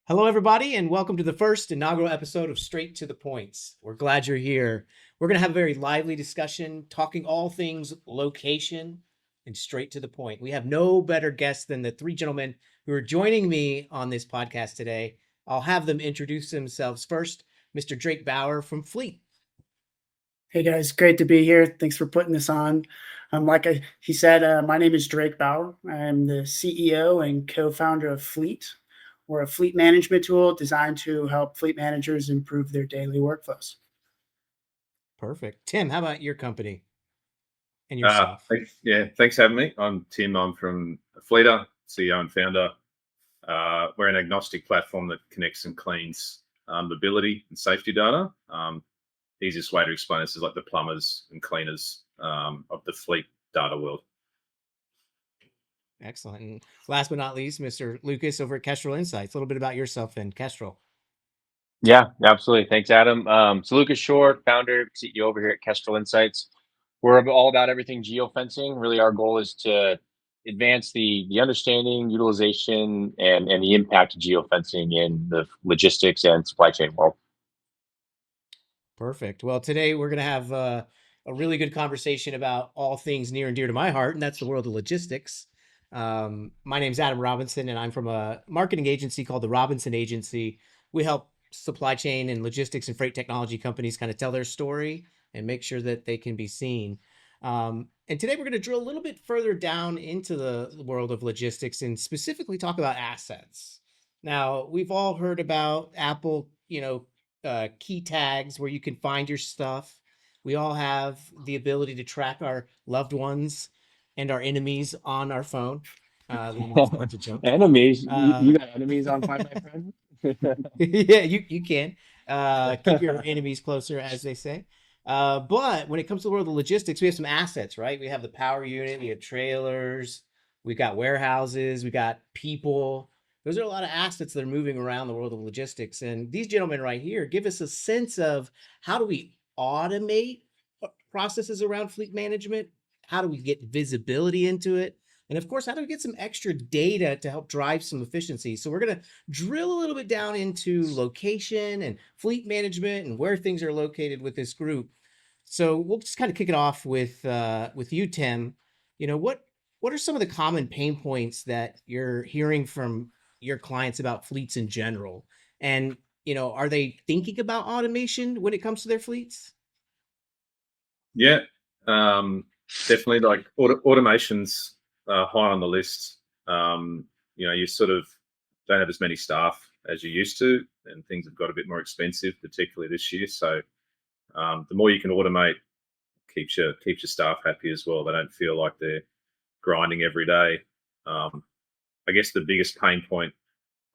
Hello, everybody, and welcome to the first inaugural episode of Straight to the Points. We're glad you're here. We're going to have a very lively discussion, talking all things location and straight to the point. We have no better guests than the three gentlemen who are joining me on this podcast today. I'll have them introduce themselves first. Mr. Drake Bauer from Fleet. Hey guys, great to be here. Thanks for putting this on. He said, my name is Drake Bauer. I'm the CEO and co-founder of Fleet. We're a fleet management tool designed to help fleet managers improve their daily workflows. Perfect. Tim, how about your company and yourself? Thanks for having me. I'm Tim. I'm from Fleetyr, CEO and founder. We're an agnostic platform that connects and cleans mobility and safety data. Easiest way to explain this is like the plumbers and cleaners of the fleet data world. Excellent. And last but not least, Mr. Lucas over at Kestrel Insights. A little bit about yourself and Kestrel. Yeah, absolutely. Thanks, Adam. So Lucas Schorer, founder, CEO over here at Kestrel Insights. We're all about everything geofencing. Really, our goal is to advance the understanding, utilization, and the impact of geofencing in the logistics and supply chain world. Perfect. Well, today we're going to have a really good conversation about all things near and dear to my heart, and that's the world of logistics. My name's Adam Robinson, and I'm from a marketing agency called the Robinson Agency. We help supply chain and logistics and freight technology companies kind of tell their story and make sure that they can be seen. And today we're going to drill a little bit further down into the world of logistics and specifically talk about assets. Now, we've all heard about Apple, key tags where you can find your stuff. We all have the ability to track our loved ones and our enemies on our phone. Enemies? You got enemies on Find My Friend? Yeah, you can keep your enemies closer, as they say. But when it comes to the world of logistics, we have some assets, right? We have the power unit, we have trailers, we've got warehouses, we got people. Those are a lot of assets that are moving around the world of logistics. And these gentlemen right here give us a sense of how do we automate processes around fleet management? How do we get visibility into it? And of course, how do we get some extra data to help drive some efficiency? So we're going to drill a little bit down into location and fleet management and where things are located with this group. So we'll just kind of kick it off with you, Tim. What are some of the common pain points that you're hearing from your clients about fleets in general? And, are they thinking about automation when it comes to their fleets? Yeah, definitely. Like automation's high on the list. You sort of don't have as many staff as you used to, and things have got a bit more expensive, particularly this year. So the more you can automate, keeps your staff happy as well. They don't feel like they're grinding every day. I guess the biggest pain point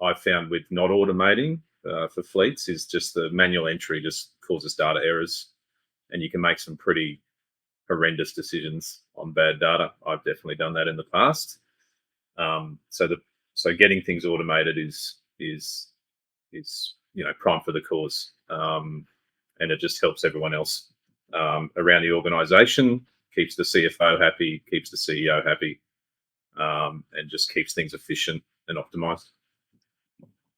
I've found with not automating for fleets is just the manual entry just causes data errors, and you can make some pretty horrendous decisions on bad data. I've definitely done that in the past. So getting things automated is prime for the cause, and it just helps everyone else around the organisation, keeps the CFO happy, keeps the CEO happy, and just keeps things efficient and optimized.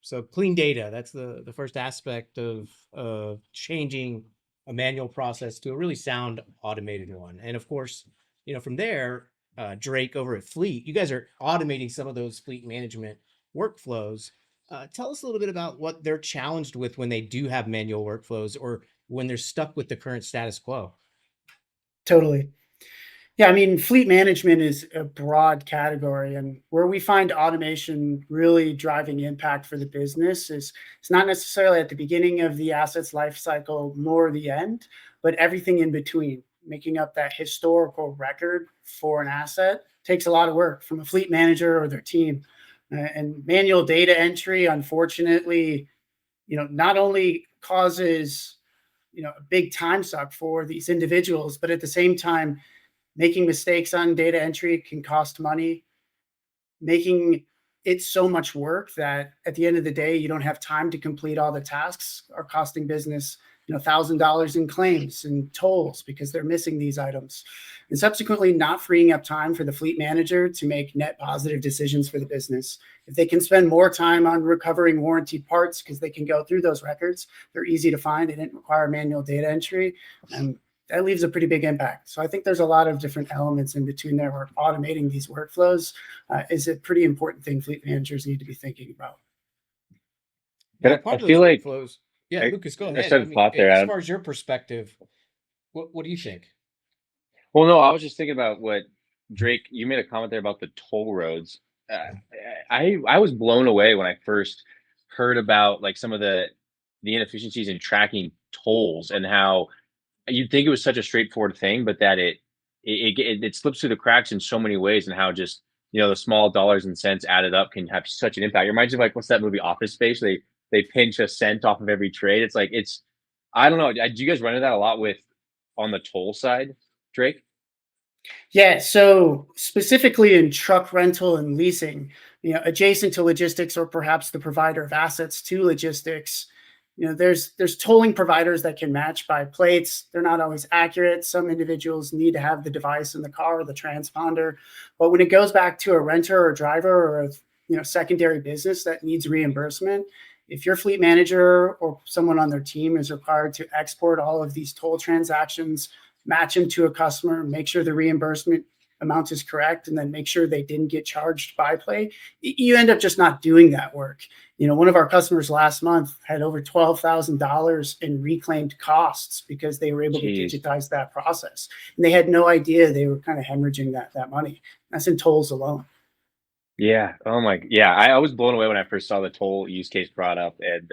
So clean data, that's the first aspect of changing a manual process to a really sound automated one. And of course, from there, Drake over at Fleet, you guys are automating some of those fleet management workflows. Tell us a little bit about what they're challenged with when they do have manual workflows or when they're stuck with the current status quo. Totally. Yeah, I mean, fleet management is a broad category, and where we find automation really driving impact for the business is it's not necessarily at the beginning of the asset's life cycle nor the end, but everything in between. Making up that historical record for an asset takes a lot of work from a fleet manager or their team. And manual data entry, unfortunately, not only causes a big time suck for these individuals, but at the same time, making mistakes on data entry can cost money, making it so much work that at the end of the day, you don't have time to complete all the tasks, are costing business $1,000 in claims and tolls because they're missing these items. and subsequently not freeing up time for the fleet manager to make net positive decisions for the business. If they can spend more time on recovering warranty parts because they can go through those records, they're easy to find, they didn't require manual data entry, and that leaves a pretty big impact. So I think there's a lot of different elements in between there where automating these workflows is a pretty important thing fleet managers need to be thinking about. Yeah, I part of feel those like workflows. Yeah, I, Lucas, go I ahead. started thought there, as Adam. far as your perspective, what do you think? Well, no, I was just thinking about what Drake. You made a comment there about the toll roads. I was blown away when I first heard about like some of the inefficiencies in tracking tolls and how you'd think it was such a straightforward thing, but that it slips through the cracks in so many ways, and how just the small dollars and cents added up can have such an impact. It reminds me of like what's that movie Office Space? They pinch a cent off of every trade. It's like I don't know. Do you guys run into that a lot with on the toll side, Drake? Yeah, so specifically in truck rental and leasing, adjacent to logistics or perhaps the provider of assets to logistics, there's tolling providers that can match by plates. They're not always accurate. Some individuals need to have the device in the car, the transponder. But when it goes back to a renter or driver or a secondary business that needs reimbursement, if your fleet manager or someone on their team is required to export all of these toll transactions, match them to a customer, make sure the reimbursement amount is correct, and then make sure they didn't get charged by play, you end up just not doing that work. One of our customers last month had over $12,000 in reclaimed costs because they were able Jeez. to digitize that process. And they had no idea they were kind of hemorrhaging that money. That's in tolls alone. Yeah. Oh my. Yeah. I was blown away when I first saw the toll use case brought up, and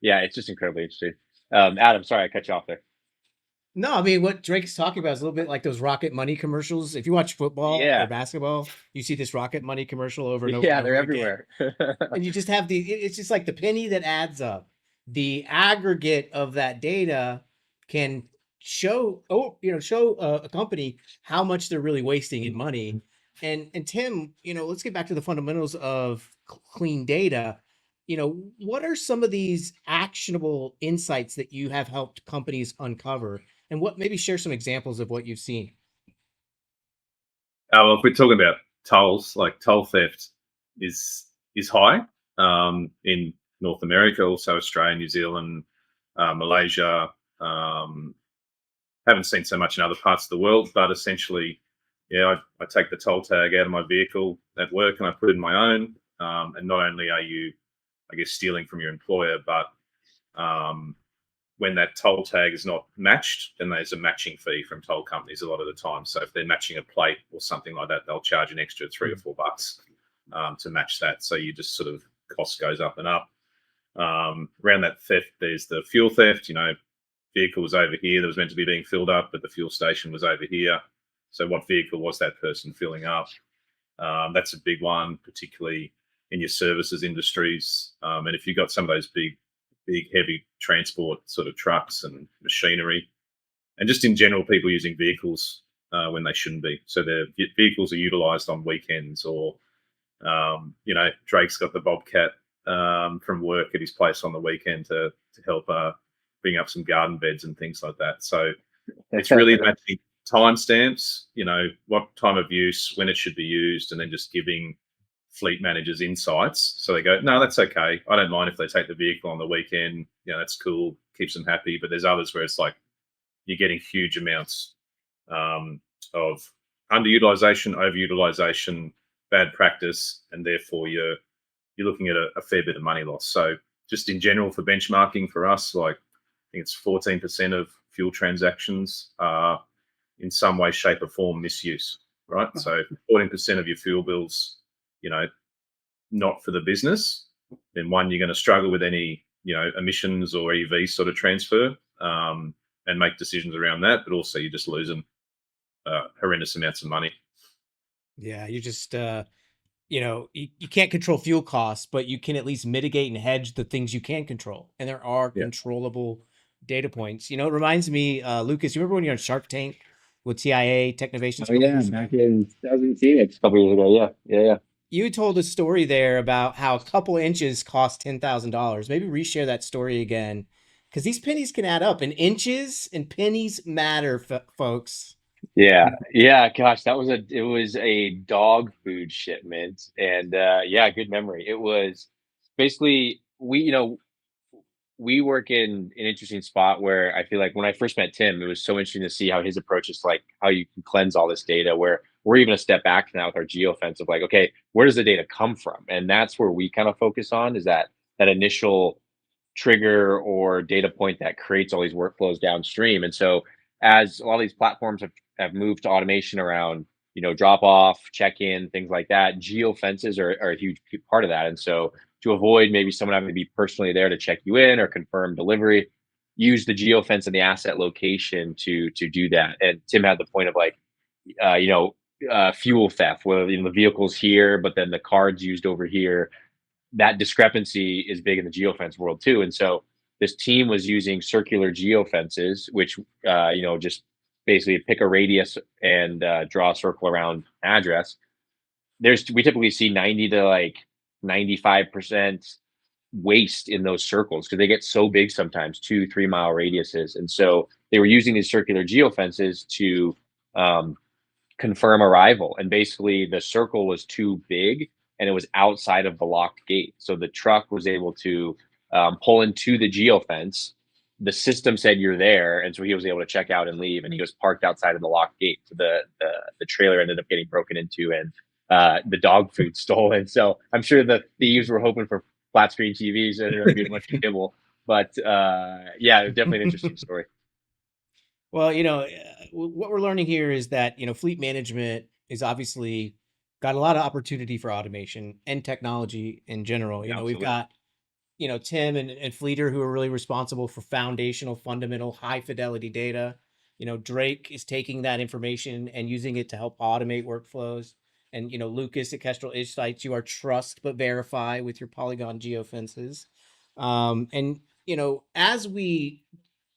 yeah, it's just incredibly interesting. Adam, sorry I cut you off there. No, I mean what Drake's talking about is a little bit like those Rocket Money commercials. If you watch football Yeah. or basketball, you see this Rocket Money commercial over and over. Yeah, and they're over again. everywhere. And you just have it's just like the penny that adds up. The aggregate of that data can show a company how much they're really wasting in money. And Tim, let's get back to the fundamentals of clean data. What are some of these actionable insights that you have helped companies uncover, and what maybe share some examples of what you've seen? Well, if we're talking about tolls, like toll theft is high in North America, also Australia, New Zealand, Malaysia. Haven't seen so much in other parts of the world, but essentially, I take the toll tag out of my vehicle at work and I put it in my own. And not only are you, I guess, stealing from your employer, but when that toll tag is not matched, then there's a matching fee from toll companies a lot of the time. So if they're matching a plate or something like that, they'll charge an extra $3 or $4 to match that. So you just sort of cost goes up and up. Around that theft, there's the fuel theft. Vehicle was over here that was meant to be being filled up, but the fuel station was over here. So what vehicle was that person filling up? That's a big one, particularly in your services industries. And if you've got some of those big heavy transport sort of trucks and machinery, and just in general, people using vehicles when they shouldn't be. So their vehicles are utilized on weekends, or Drake's got the Bobcat from work at his place on the weekend to help bring up some garden beds and things like that. So it's really matching timestamps, what time of use, when it should be used, and then just giving fleet managers insights. So they go, no, that's okay. I don't mind if they take the vehicle on the weekend. That's cool. Keeps them happy. But there's others where it's like you're getting huge amounts of underutilization, overutilization, bad practice, and therefore you're looking at a fair bit of money loss. So just in general for benchmarking for us, like I think it's 14% of fuel transactions are in some way, shape, or form misuse, right? So 14% of your fuel bills, not for the business, then one, you're going to struggle with any, emissions or EV sort of transfer and make decisions around that. But also you're just losing horrendous amounts of money. Yeah, you just, you can't control fuel costs, but you can at least mitigate and hedge the things you can control. And there are controllable data points. It reminds me, Lucas, you remember when you were on Shark Tank with TIA, Technovations? Oh yeah, back in 2018, a couple years ago. Yeah. You told a story there about how a couple inches cost $10,000. Maybe reshare that story again, because these pennies can add up, and inches and pennies matter, folks. Yeah, gosh, it was a dog food shipment, and yeah, good memory. It was basically we work in an interesting spot where I feel like when I first met Tim, it was so interesting to see how his approach is, like how you can cleanse all this data. Where we're even a step back now with our geofence of like, okay, where does the data come from? And that's where we kind of focus on, is that initial trigger or data point that creates all these workflows downstream. And so as a lot of these platforms have moved to automation around, drop off, check in, things like that, geo fences are a huge part of that. And so to avoid maybe someone having to be personally there to check you in or confirm delivery, use the geo fence and the asset location to do that. And Tim had the point of like, uh, you know, fuel theft, where the vehicle's here, but then the card's used over here. That discrepancy is big in the geofence world too. And so this team was using circular geofences, which just basically pick a radius and draw a circle around address. We typically see 90 to like 95% waste in those circles because they get so big sometimes, 2-3 mile radiuses. And so they were using these circular geofences to um, confirm arrival. And basically, the circle was too big and it was outside of the locked gate. So the truck was able to pull into the geofence. The system said you're there, and so he was able to check out and leave. And he was parked outside of the locked gate. So the trailer ended up getting broken into, and the dog food stolen. So I'm sure the thieves were hoping for flat screen TVs, and it ended up being a bunch of kibble. But yeah, definitely an interesting story. Well, what we're learning here is that, fleet management is obviously got a lot of opportunity for automation and technology in general. We've Absolutely. got, Tim and Fleetyr, who are really responsible for foundational, fundamental, high fidelity data. Drake is taking that information and using it to help automate workflows. And, Lucas at Kestrel Insights, you are trust but verify with your Polygon geofences. And,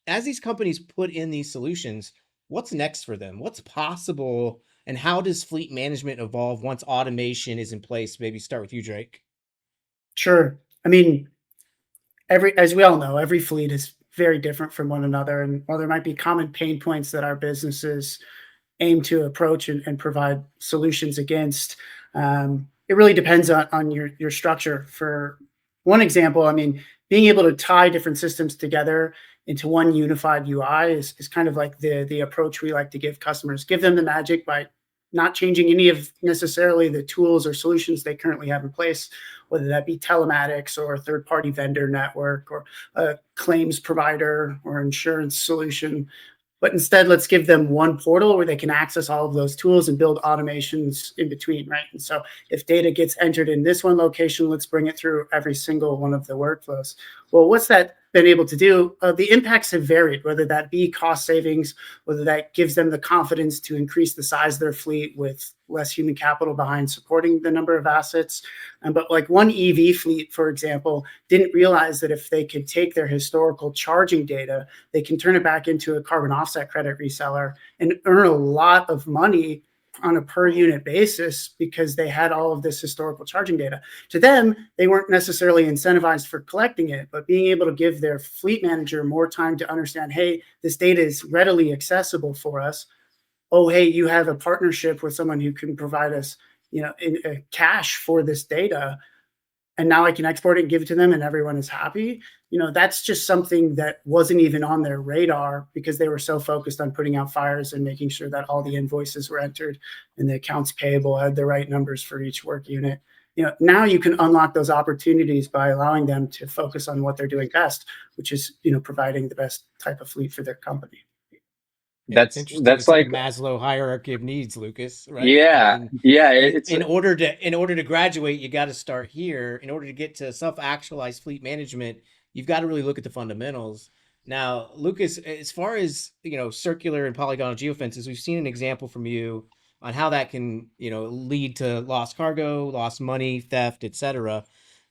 as these companies put in these solutions, what's next for them? What's possible? And how does fleet management evolve once automation is in place? Maybe start with you, Drake. Sure. I mean, as we all know, every fleet is very different from one another. And while there might be common pain points that our businesses aim to approach and provide solutions against, it really depends on your structure. For one example, I mean, being able to tie different systems together into one unified UI is kind of like the approach we like to give customers. Give them the magic by not changing any of necessarily the tools or solutions they currently have in place, whether that be telematics or a third-party vendor network or a claims provider or insurance solution. But instead, let's give them one portal where they can access all of those tools and build automations in between, right? And so if data gets entered in this one location, let's bring it through every single one of the workflows. Well, what's that been able to do? The impacts have varied, whether that be cost savings, whether that gives them the confidence to increase the size of their fleet with less human capital behind supporting the number of assets. But like one EV fleet, for example, didn't realize that if they could take their historical charging data, they can turn it back into a carbon offset credit reseller and earn a lot of money on a per unit basis because they had all of this historical charging data. To them, they weren't necessarily incentivized for collecting it, but being able to give their fleet manager more time to understand, hey, this data is readily accessible for us. Oh, hey, you have a partnership with someone who can provide us, in cash for this data, and now I can export it and give it to them and everyone is happy. That's just something that wasn't even on their radar because they were so focused on putting out fires and making sure that all the invoices were entered and the accounts payable had the right numbers for each work unit. Now you can unlock those opportunities by allowing them to focus on what they're doing best, which is, providing the best type of fleet for their company. Yeah, it's interesting. That's It's like like a Maslow hierarchy of needs, Lucas, right? yeah, yeah. It's In order to graduate, you got to start here. In order to get to self-actualized fleet management, you've got to really look at the fundamentals. Now, Lucas, as far as circular and polygonal geofences, we've seen an example from you on how that can lead to lost cargo, lost money, theft, etc.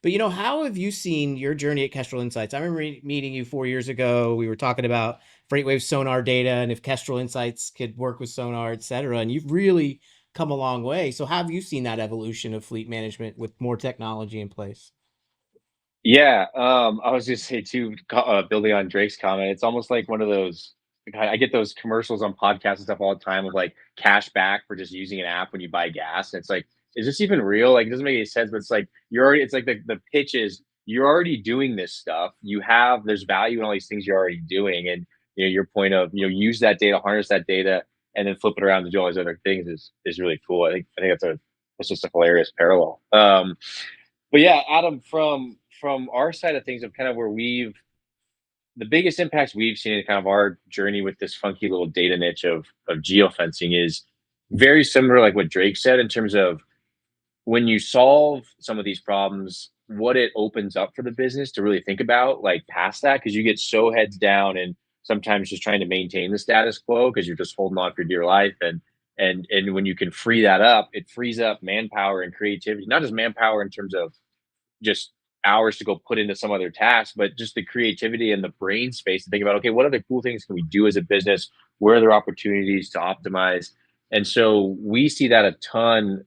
But how have you seen your journey at Kestrel Insights? I remember meeting you 4 years ago. We were talking about FreightWave sonar data and if Kestrel Insights could work with sonar, et cetera. And you've really come a long way. So how have you seen that evolution of fleet management with more technology in place? Yeah, I was just say too, building on Drake's comment, it's almost like one of those I get those commercials on podcasts and stuff all the time of like cash back for just using an app when you buy gas. And it's like, is this even real? Like, it doesn't make any sense, but it's like, it's like the pitch is you're already doing this stuff. There's value in all these things you're already doing. And, your point of, use that data, harness that data, and then flip it around to do all these other things is really cool. I think that's just a hilarious parallel. But yeah, Adam, from our side of things of kind of where the biggest impacts we've seen in kind of our journey with this funky little data niche of geofencing is very similar, like what Drake said, in terms of when you solve some of these problems, what it opens up for the business to really think about, like past that, because you get so heads down and sometimes just trying to maintain the status quo because you're just holding on for dear life. And when you can free that up, it frees up manpower and creativity, not just manpower in terms of just hours to go put into some other task, but just the creativity and the brain space to think about, okay, what other cool things can we do as a business? Where are there opportunities to optimize? And so we see that a ton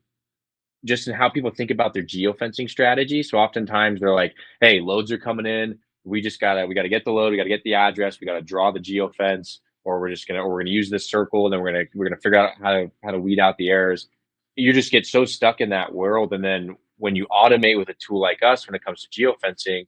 just in how people think about their geofencing strategy. So oftentimes they're like, hey, loads are coming in. We gotta get the load, we gotta get the address, we gotta draw the geofence, or we're gonna use this circle, and then we're gonna figure out how to weed out the errors. You just get so stuck in that world. And then when you automate with a tool like us when it comes to geofencing,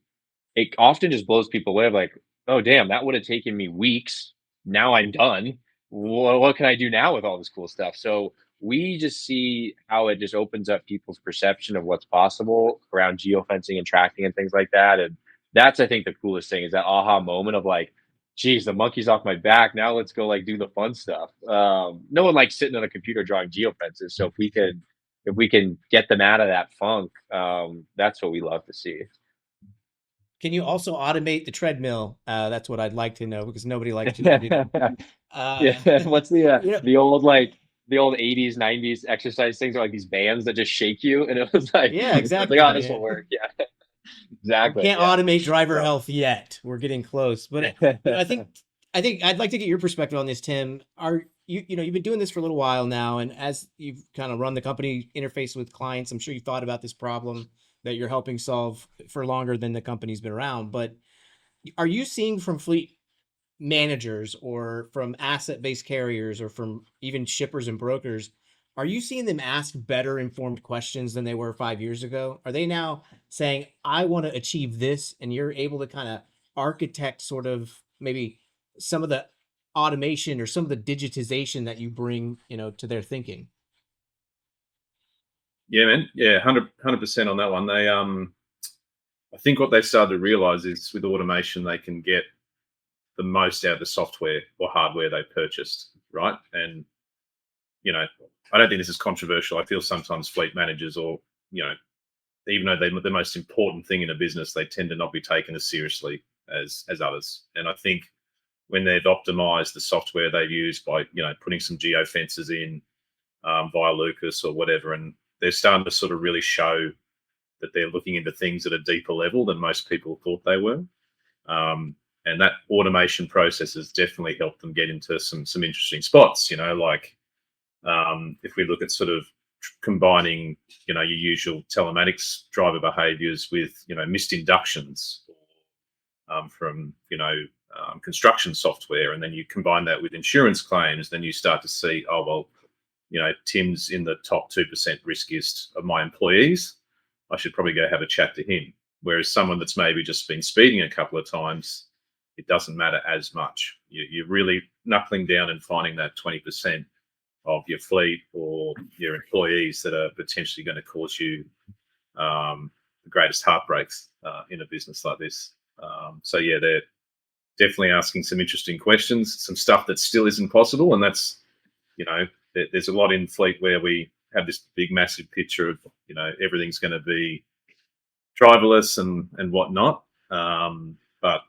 it often just blows people away, like, oh damn, that would have taken me weeks. Now I'm done. What can I do now with all this cool stuff? So we just see how it just opens up people's perception of what's possible around geofencing and tracking and things like that. And that's, I think, the coolest thing is that aha moment of like, geez, the monkey's off my back. Now let's go like do the fun stuff. No one likes sitting on a computer drawing geofences. So if we can get them out of that funk, that's what we love to see. Can you also automate the treadmill? That's what I'd like to know because nobody likes to. Yeah. What's the You know, the old 80s, 90s exercise things are like these bands that just shake you. And it was like, yeah, exactly. like, oh, this will work. Yeah, exactly. Can't Yeah. automate driver health yet. We're getting close, but I think I'd like to get your perspective on this, Tim. You've been doing this for a little while now, and as you've kind of run the company, interface with clients, I'm sure you've thought about this problem that you're helping solve for longer than the company's been around. But are you seeing from fleet managers or from asset-based carriers or from even shippers and brokers, are you seeing them ask better informed questions than they were 5 years ago? Are they now saying, I want to achieve this, and you're able to kind of architect sort of maybe some of the automation or some of the digitization that you bring, to their thinking? Yeah, man. Yeah, 100% on that one. They I think what they've started to realize is with automation they can get the most out of the software or hardware they purchased, right? And I don't think this is controversial. I feel sometimes fleet managers, or even though they're the most important thing in a business, they tend to not be taken as seriously as others. And I think when they've optimized the software they've used by putting some geofences in via Lucas or whatever, and they're starting to sort of really show that they're looking into things at a deeper level than most people thought they were. And that automation process has definitely helped them get into some interesting spots. Like if we look at sort of combining, your usual telematics driver behaviors with, missed inductions from, construction software, and then you combine that with insurance claims, then you start to see, oh, well, Tim's in the top 2% riskiest of my employees. I should probably go have a chat to him. Whereas someone that's maybe just been speeding a couple of times, it doesn't matter as much. You're really knuckling down and finding that 20% of your fleet or your employees that are potentially going to cause you the greatest heartbreaks in a business like this. So yeah, they're definitely asking some interesting questions, some stuff that still isn't possible. And that's, there's a lot in fleet where we have this big, massive picture of, everything's going to be driverless and whatnot. But,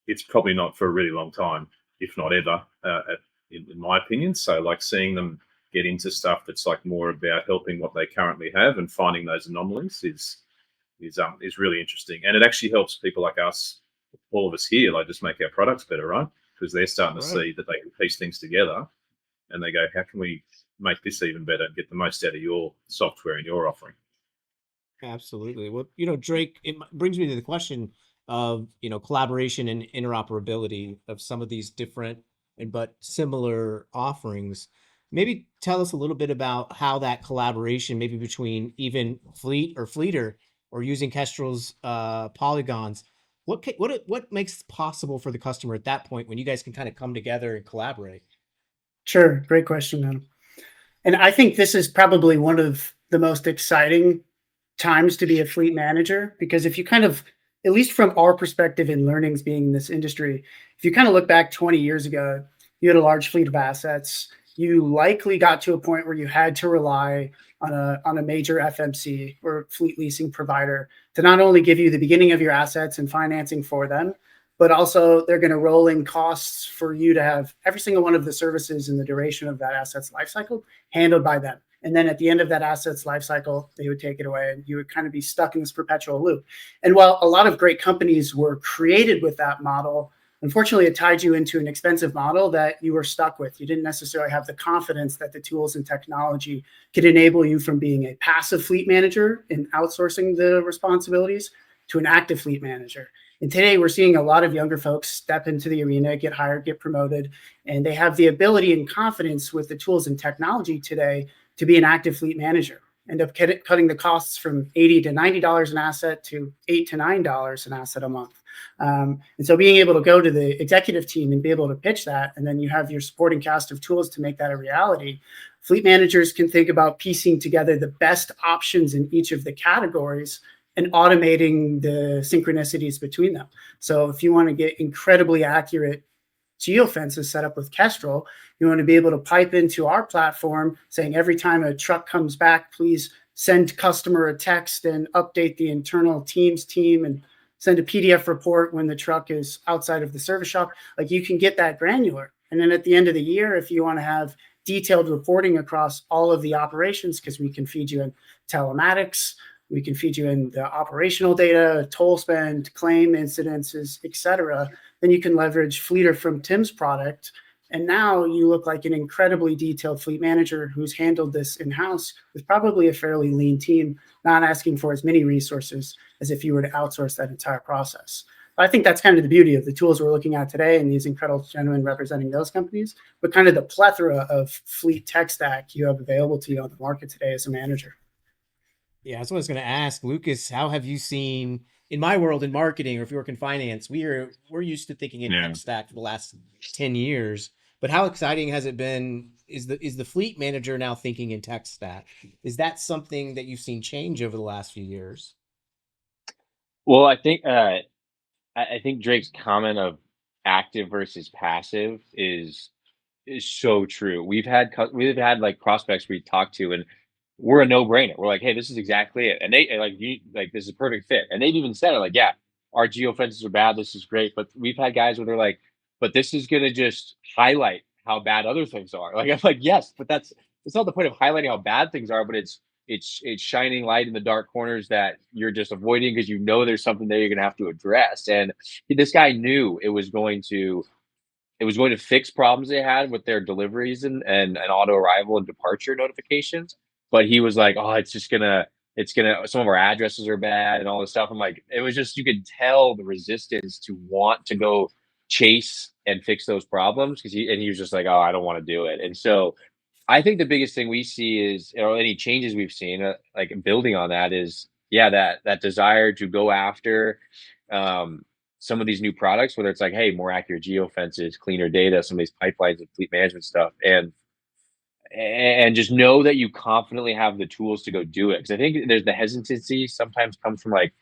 it's probably not for a really long time, if not ever, in my opinion. So like seeing them get into stuff that's like more about helping what they currently have and finding those anomalies is really interesting. And it actually helps people like us, all of us here, like just make our products better, right? Because they're starting to see that they can piece things together and they go, how can we make this even better and get the most out of your software and your offering? Absolutely. Well, Drake, it brings me to the question, of collaboration and interoperability of some of these different but similar offerings. Maybe tell us a little bit about how that collaboration, maybe between even Fleetyr or using Kestrel's polygons, what makes it possible for the customer at that point when you guys can kind of come together and collaborate? Sure. Great question, Adam. And I think this is probably one of the most exciting times to be a fleet manager, because if you kind of, at least from our perspective in learnings being in this industry, if you kind of look back 20 years ago, you had a large fleet of assets. You likely got to a point where you had to rely on a major FMC or fleet leasing provider to not only give you the beginning of your assets and financing for them, but also they're going to roll in costs for you to have every single one of the services in the duration of that asset's lifecycle handled by them. And then at the end of that asset's life cycle, they would take it away and you would kind of be stuck in this perpetual loop. And while a lot of great companies were created with that model, unfortunately, it tied you into an expensive model that you were stuck with. You didn't necessarily have the confidence that the tools and technology could enable you from being a passive fleet manager and outsourcing the responsibilities to an active fleet manager. And today we're seeing a lot of younger folks step into the arena, get hired, get promoted, and they have the ability and confidence with the tools and technology today to be an active fleet manager. End up cutting the costs from $80 to $90 an asset to $8 to $9 an asset a month. And so being able to go to the executive team and be able to pitch that, and then you have your supporting cast of tools to make that a reality. Fleet managers can think about piecing together the best options in each of the categories and automating the synchronicities between them. So if you want to get incredibly accurate geofences set up with Kestrel, you want to be able to pipe into our platform saying every time a truck comes back, please send customer a text and update the internal Teams team and send a PDF report when the truck is outside of the service shop. Like, you can get that granular. And then at the end of the year, if you want to have detailed reporting across all of the operations, because we can feed you in telematics, we can feed you in the operational data, toll spend, claim incidences, et cetera, then you can leverage Fleetyr from Tim's product. And now you look like an incredibly detailed fleet manager who's handled this in-house with probably a fairly lean team, not asking for as many resources as if you were to outsource that entire process. I think that's kind of the beauty of the tools we're looking at today and these incredible gentlemen representing those companies, but kind of the plethora of fleet tech stack you have available to you on the market today as a manager. Yeah, that's what I was going to ask, Lucas. How have you seen, in my world in marketing, or if you work in finance, we're used to thinking in tech stack for the last 10 years. But how exciting has it been? Is the fleet manager now thinking in tech stack? Is that something that you've seen change over the last few years? Well, I think Drake's comment of active versus passive is so true. We've had like prospects we talk to, and we're a no-brainer. We're like, hey, this is exactly it, and they like this is a perfect fit. And they've even said it, like, yeah, our geofences are bad. This is great, but we've had guys where they're like, but this is gonna just highlight how bad other things are. Like, I'm like, yes, but it's not the point of highlighting how bad things are, but it's shining light in the dark corners that you're just avoiding because you know there's something there you're gonna have to address. And this guy knew it was going to fix problems they had with their deliveries and auto arrival and departure notifications. But he was like, oh, it's gonna, some of our addresses are bad and all this stuff. I'm like, it was just, you could tell the resistance to want to go chase and fix those problems because he was just like, oh, I don't want to do it. And so I think the biggest thing we see is, any changes we've seen, like building on that is, yeah, that desire to go after, some of these new products, whether it's like, hey, more accurate geofences, cleaner data, some of these pipelines and fleet management stuff, and just know that you confidently have the tools to go do it. Because I think there's the hesitancy sometimes comes from like,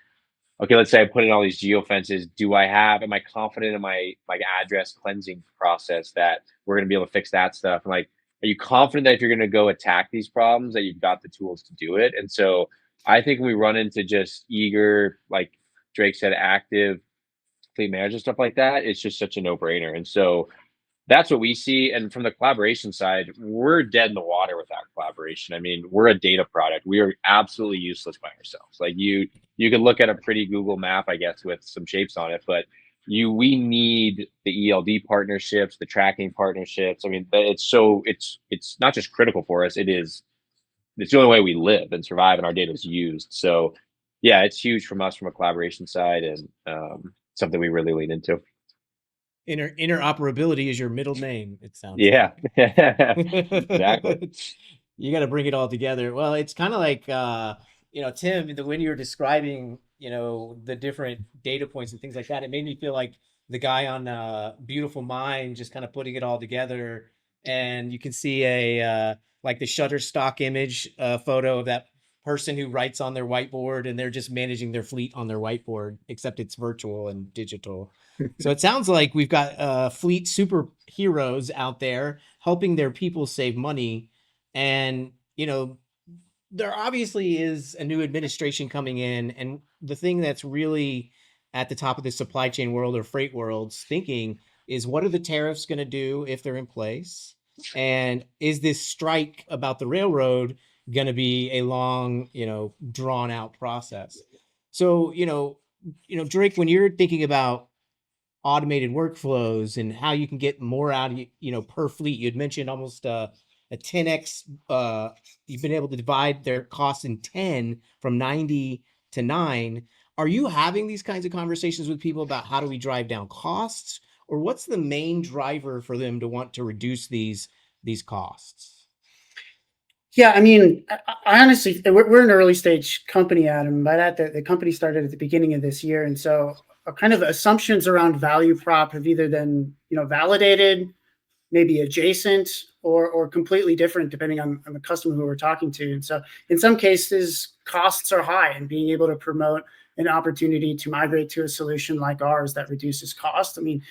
okay, let's say I put in all these geofences. Am I confident in my address cleansing process that we're going to be able to fix that stuff? And like, are you confident that if you're going to go attack these problems, that you've got the tools to do it? And so I think when we run into just eager, like Drake said, active fleet manager, stuff like that, it's just such a no-brainer. And so that's what we see. And from the collaboration side, we're dead in the water with that collaboration. I mean, we're a data product. We are absolutely useless by ourselves. Like, you could look at a pretty Google map, I guess, with some shapes on it, but we need the ELD partnerships, the tracking partnerships. I mean, it's not just critical for us. It's the only way we live and survive, and our data is used. So yeah, it's huge from us from a collaboration side, and something we really lean into. Interoperability is your middle name, it sounds Yeah, like. exactly. You got to bring it all together. Well, it's kind of like, Tim, when you were describing, the different data points and things like that, it made me feel like the guy on Beautiful Mind, just kind of putting it all together. And you can see like the Shutterstock image photo of that person who writes on their whiteboard, and they're just managing their fleet on their whiteboard, except it's virtual and digital. So it sounds like we've got fleet superheroes out there helping their people save money. And, there obviously is a new administration coming in. And the thing that's really at the top of the supply chain world or freight world's thinking is, what are the tariffs going to do if they're in place? And is this strike about the railroad going to be a long, drawn out process? So, Drake, when you're thinking about automated workflows and how you can get more out of per fleet, you'd mentioned almost a 10x, you've been able to divide their costs in 10 from 90 to 9. Are you having these kinds of conversations with people about how do we drive down costs, or what's the main driver for them to want to reduce these costs? Yeah, I mean, I honestly, we're an early stage company, Adam. By that, the company started at the beginning of this year, and so our kind of assumptions around value prop have either been, validated, maybe adjacent, or completely different depending on the customer who we're talking to. And so in some cases, costs are high, and being able to promote an opportunity to migrate to a solution like ours that reduces cost, I mean,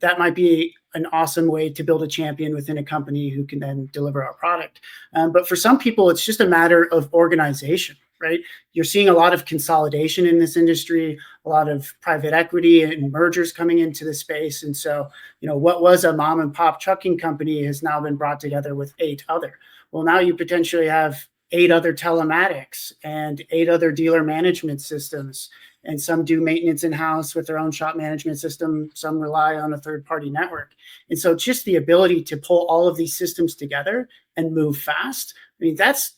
that might be an awesome way to build a champion within a company who can then deliver our product. But for some people, it's just a matter of organization, right? You're seeing a lot of consolidation in this industry, a lot of private equity and mergers coming into the space. And so, what was a mom and pop trucking company has now been brought together with 8 other. Well, now you potentially have 8 other telematics and 8 other dealer management systems. And some do maintenance in-house with their own shop management system. Some rely on a third-party network. And so just the ability to pull all of these systems together and move fast, I mean, that's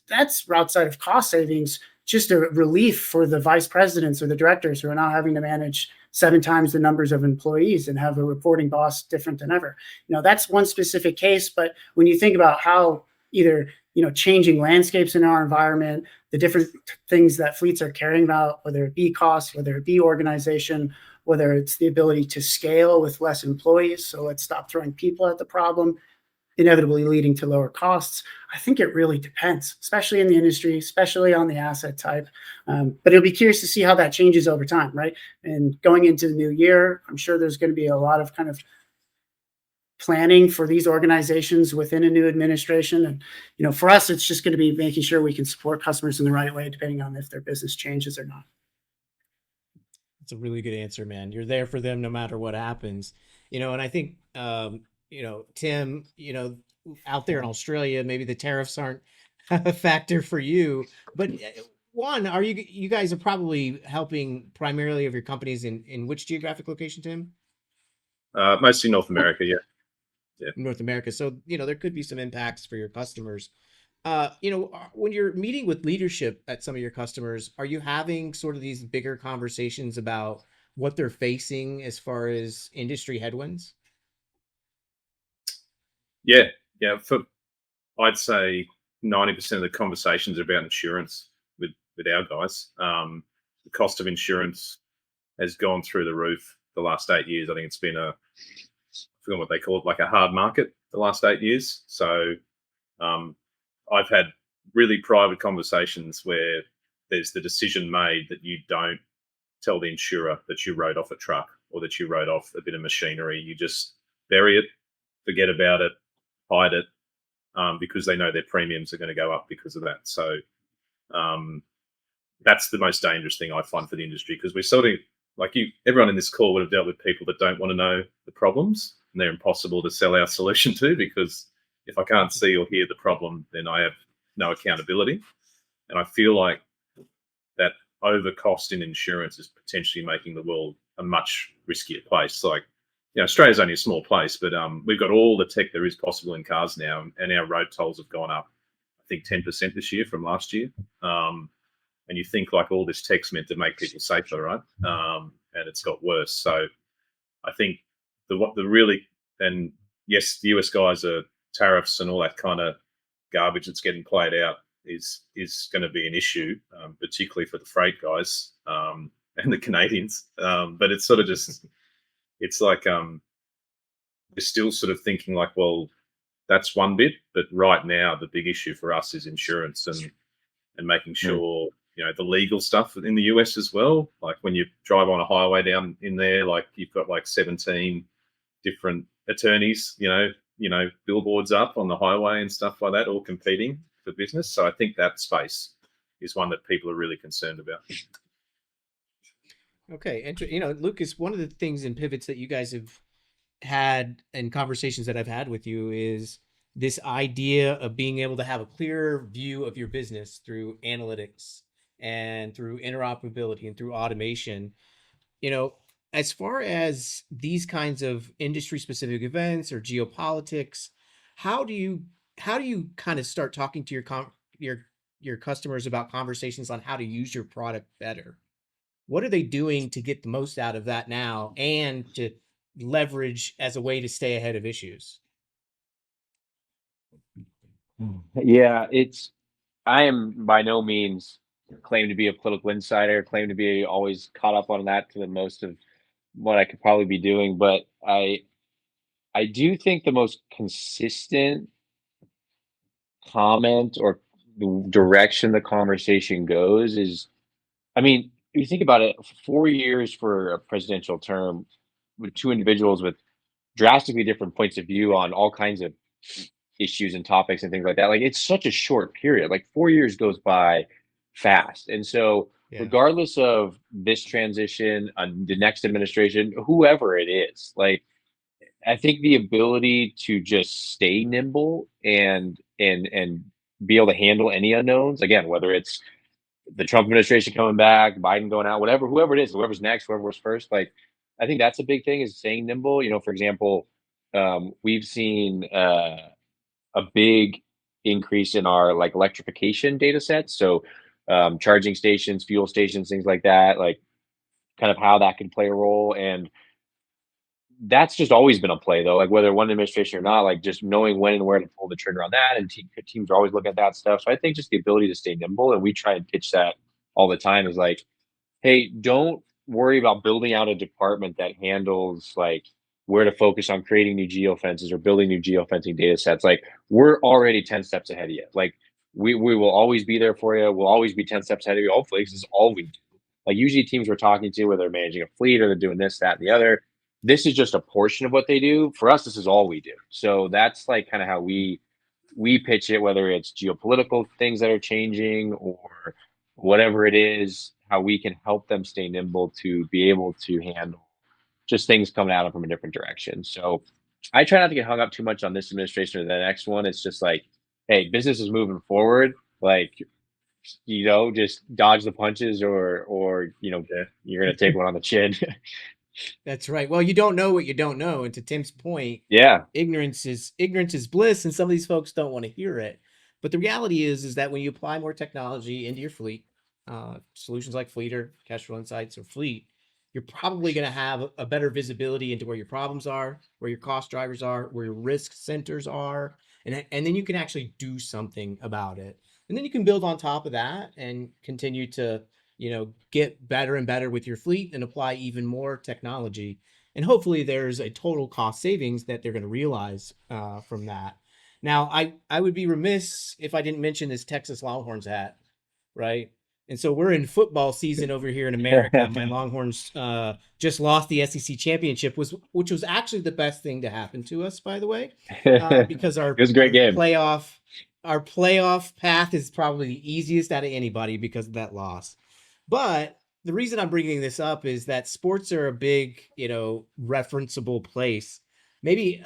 outside of cost savings, just a relief for the vice presidents or the directors who are now having to manage 7 times the numbers of employees and have a reporting boss different than ever. That's one specific case. But when you think about how either changing landscapes in our environment, the different things that fleets are caring about, whether it be cost, whether it be organization, whether it's the ability to scale with less employees. So let's stop throwing people at the problem, inevitably leading to lower costs. I think it really depends, especially in the industry, especially on the asset type. But it'll be curious to see how that changes over time, right? And going into the new year, I'm sure there's going to be a lot of kind of planning for these organizations within a new administration. And, for us, it's just going to be making sure we can support customers in the right way, depending on if their business changes or not. That's a really good answer, man. You're there for them no matter what happens. And I think, Tim, out there in Australia, maybe the tariffs aren't a factor for you, but one, you guys are probably helping primarily of your companies in which geographic location, Tim? Mostly North America, yeah. North America. So, there could be some impacts for your customers. When you're meeting with leadership at some of your customers, are you having sort of these bigger conversations about what they're facing as far as industry headwinds? Yeah. I'd say 90% of the conversations are about insurance with our guys. The cost of insurance has gone through the roof the last 8 years. I think it's been I forgot what they call it, like a hard market the last 8 years. So I've had really private conversations where there's the decision made that you don't tell the insurer that you wrote off a truck or that you wrote off a bit of machinery. You just bury it, forget about it, hide it, because they know their premiums are going to go up because of that. So that's the most dangerous thing I find for the industry, because we're sort of like everyone in this call would have dealt with people that don't want to know the problems, and they're impossible to sell our solution to, because if I can't see or hear the problem, then I have no accountability. And I feel like that overcost in insurance is potentially making the world a much riskier place. Like, Australia's only a small place, but we've got all the tech there is possible in cars now, and our road tolls have gone up, I think, 10% this year from last year. and you think like all this tech's meant to make people safer, right? And it's got worse. So I think the really, and yes, the US guys are tariffs and all that kind of garbage that's getting played out is going to be an issue, particularly for the freight guys and the Canadians. But it's sort of just, it's like they're still sort of thinking like, well, that's one bit, but right now the big issue for us is insurance and making sure the legal stuff in the US as well. Like when you drive on a highway down in there, like you've got like 17 different attorneys, billboards up on the highway and stuff like that, all competing for business. So I think that space is one that people are really concerned about. Okay, and Lucas, one of the things in pivots that you guys have had and conversations that I've had with you is this idea of being able to have a clearer view of your business through analytics and through interoperability and through automation. As far as these kinds of industry specific events or geopolitics, how do you kind of start talking to your customers about conversations on how to use your product better? What are they doing to get the most out of that now and to leverage as a way to stay ahead of issues? Yeah, I am by no means claim to be a political insider, claim to be always caught up on that to the most of what I could probably be doing, but I do think the most consistent comment or the direction the conversation goes is, I mean, if you think about it, 4 years for a presidential term with two individuals with drastically different points of view on all kinds of issues and topics and things like that. Like it's such a short period. Like 4 years goes by fast. And so regardless of this transition, the next administration, whoever it is, like I think the ability to just stay nimble and be able to handle any unknowns, again, whether it's the Trump administration coming back, Biden going out, whoever it is, whoever's next, whoever was first, like I think that's a big thing is staying nimble. For example, we've seen a big increase in our like electrification data sets. So charging stations, fuel stations, things like that, like kind of how that can play a role. And that's just always been a play though, like whether one administration or not, like just knowing when and where to pull the trigger on that. And teams are always looking at that stuff. So I think just the ability to stay nimble, and we try and pitch that all the time, is like, hey, don't worry about building out a department that handles like where to focus on creating new geofences or building new geofencing data sets. Like we're already 10 steps ahead of you. Like we will always be there for you. We'll always be 10 steps ahead of you, hopefully, because it's all we do. Like usually teams we're talking to, whether they're managing a fleet or they're doing this, that, and the other, this is just a portion of what they do. For us, this is all we do. So that's like kind of how we pitch it, whether it's geopolitical things that are changing or whatever it is, how we can help them stay nimble to be able to handle just things coming at them from a different direction. So I try not to get hung up too much on this administration or the next one. It's just like, hey, business is moving forward. Like, just dodge the punches or you're going to take one on the chin. That's right. Well, you don't know what you don't know. And to Tim's point, ignorance is bliss. And some of these folks don't want to hear it. But the reality is that when you apply more technology into your fleet, solutions like Fleetyr, Kestrel Insights, or Fleet, you're probably going to have a better visibility into where your problems are, where your cost drivers are, where your risk centers are. And then you can actually do something about it. And then you can build on top of that and continue to get better and better with your fleet and apply even more technology. And hopefully there's a total cost savings that they're going to realize from that. Now, I would be remiss if I didn't mention this Texas Longhorns hat, right? And so we're in football season over here in America. My Longhorns just lost the SEC championship, which was actually the best thing to happen to us, by the way, because it was a great game. Our playoff path is probably the easiest out of anybody because of that loss. But the reason I'm bringing this up is that sports are a big, referenceable place. Maybe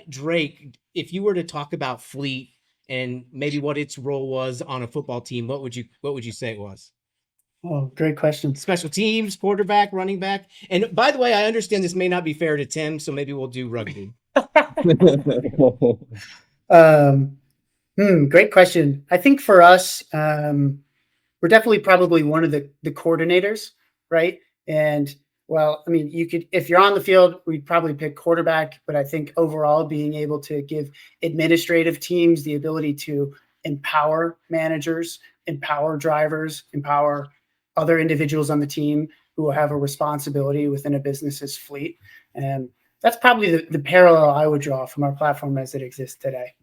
Drake, if you were to talk about Fleet and maybe what its role was on a football team, what would you say it was? Oh, great question. Special teams, quarterback, running back. And by the way, I understand this may not be fair to Tim, so maybe we'll do rugby. Great question. I think for us, we're definitely probably one of the coordinators, right? And well, I mean, you could, if you're on the field, we'd probably pick quarterback, but I think overall being able to give administrative teams the ability to empower managers, empower drivers, empower other individuals on the team who have a responsibility within a business's fleet. And that's probably the parallel I would draw from our platform as it exists today.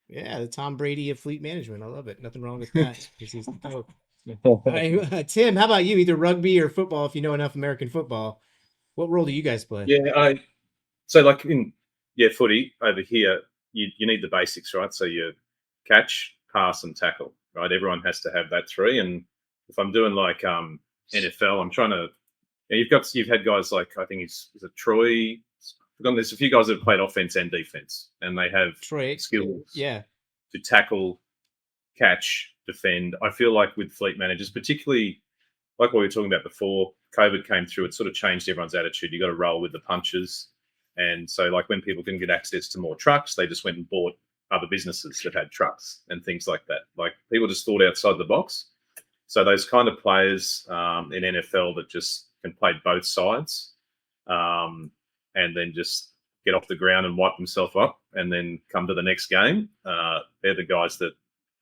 Yeah, the Tom Brady of fleet management. I love it. Nothing wrong with that. He's the GOAT. All right, Tim, how about you? Either rugby or football, if you know enough American football. What role do you guys play? Yeah, so like in footy over here, you need the basics, right? So you catch, pass, and tackle, right? Everyone has to have that three. And if I'm doing like NFL, I'm trying to. You've had guys like, I think is it Troy. There's a few guys that have played offense and defense, and they have Troy, skills yeah, to tackle, catch, defend. I feel like with fleet managers, particularly like what we were talking about before, COVID came through, it sort of changed everyone's attitude. You got to roll with the punches. And so like when people couldn't get access to more trucks, they just went and bought other businesses that had trucks and things like that. Like people just thought outside the box. So those kind of players in NFL that just can play both sides and then just get off the ground and wipe themselves up and then come to the next game, they're the guys that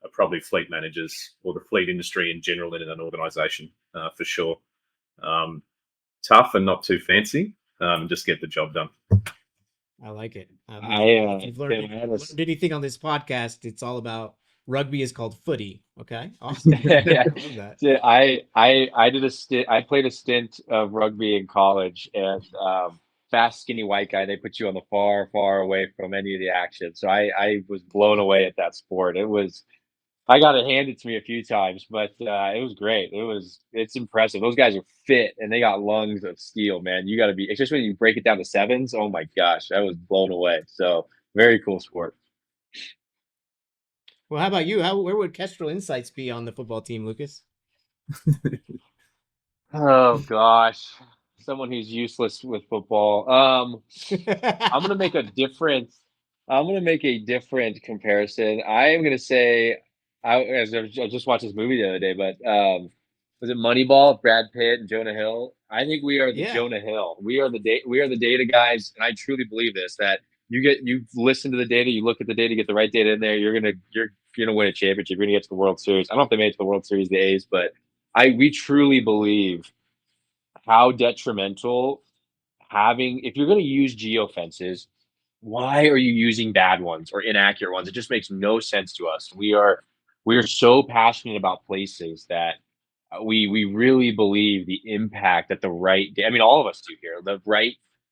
are probably fleet managers or the fleet industry in general in an organization for sure. Tough and not too fancy. Just get the job done. I like it. If you've learned anything on this podcast, it's all about rugby is called footy. Okay, awesome. Yeah. I love that. So I did a stint. I played a stint of rugby in college, and fast, skinny white guy. They put you on the far away from any of the action. So I was blown away at that sport. I got it handed to me a few times, but it was great. It's impressive. Those guys are fit and they got lungs of steel, man. You got to be, especially when you break it down to sevens. Oh my gosh, I was blown away. So very cool sport. Well, how about you? Where would Kestrel Insights be on the football team, Lucas? Oh gosh, someone who's useless with football. I'm gonna make a different. I'm gonna make a different comparison. I am gonna say, I just watched this movie the other day, but was it Moneyball? Brad Pitt and Jonah Hill. I think we are the Yeah. Jonah Hill. We are the data guys, and I truly believe this that you listen to the data, you look at the data, get the right data in there. You're gonna win a championship. You're gonna get to the World Series. I don't know if they made it to the World Series, the A's, but we truly believe how detrimental having, if you're going to use geofences, why are you using bad ones or inaccurate ones? It just makes no sense to us. We are so passionate about places that we really believe the impact that the right I mean, all of us do here, the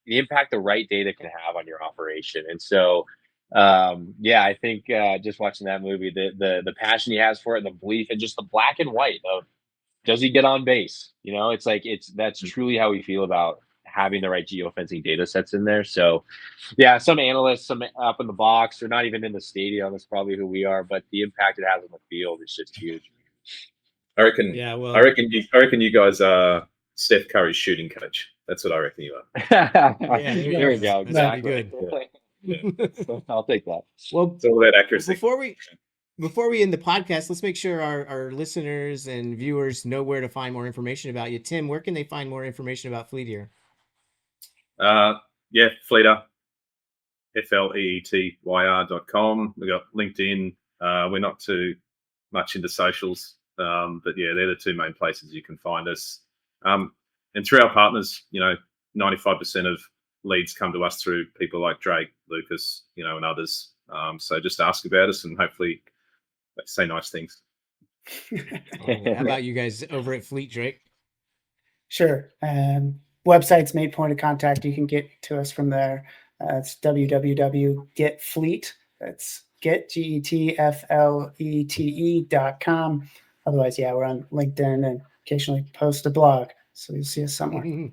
impact the right data can have on your operation. And so yeah, I think just watching that movie, the passion he has for it and the belief and just the black and white of, does he get on base? You know, that's truly how we feel about having the right geofencing data sets in there. So yeah, some analysts, some up in the box, or not even in the stadium, that's probably who we are, but the impact it has on the field is just huge. I reckon. Yeah, well, I reckon you guys are Steph Curry's shooting coach. That's what I reckon you are. Yeah, there we go. That's Exactly. good. I'll take that. Well, It's all about accuracy. Before we end the podcast, let's make sure our listeners and viewers know where to find more information about you. Tim, where can they find more information about Fleetyr? Yeah, Fleetyr, FLEETYR.com. We got LinkedIn. We're not too much into socials, but yeah, they're the two main places you can find us. And through our partners, 95% of leads come to us through people like Drake, Lucas, and others. So just ask about us, and hopefully they say nice things. How about you guys over at Fleet, Drake? Sure. Website's made point of contact. You can get to us from there. It's www.getfleet. That's getflete.com. Otherwise, yeah, we're on LinkedIn and occasionally post a blog. So you'll see us somewhere.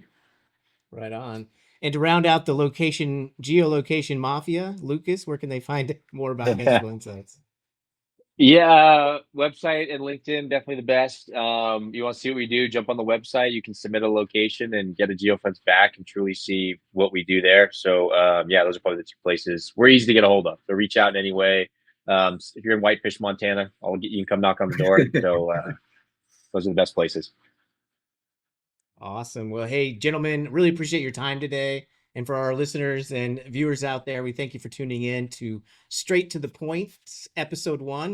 Right on. And to round out the geolocation mafia, Lucas, where can they find more about Kestrel Insights? Yeah, website and LinkedIn, definitely the best. You want to see what we do, jump on the website. You can submit a location and get a geofence back and truly see what we do there. So yeah, those are probably the two places. We're easy to get a hold of. So reach out in any way. If you're in Whitefish, Montana, you can come knock on the door. So Those are the best places. Awesome. Well, hey, gentlemen, really appreciate your time today. And for our listeners and viewers out there, we thank you for tuning in to Straight to the Point, episode 1.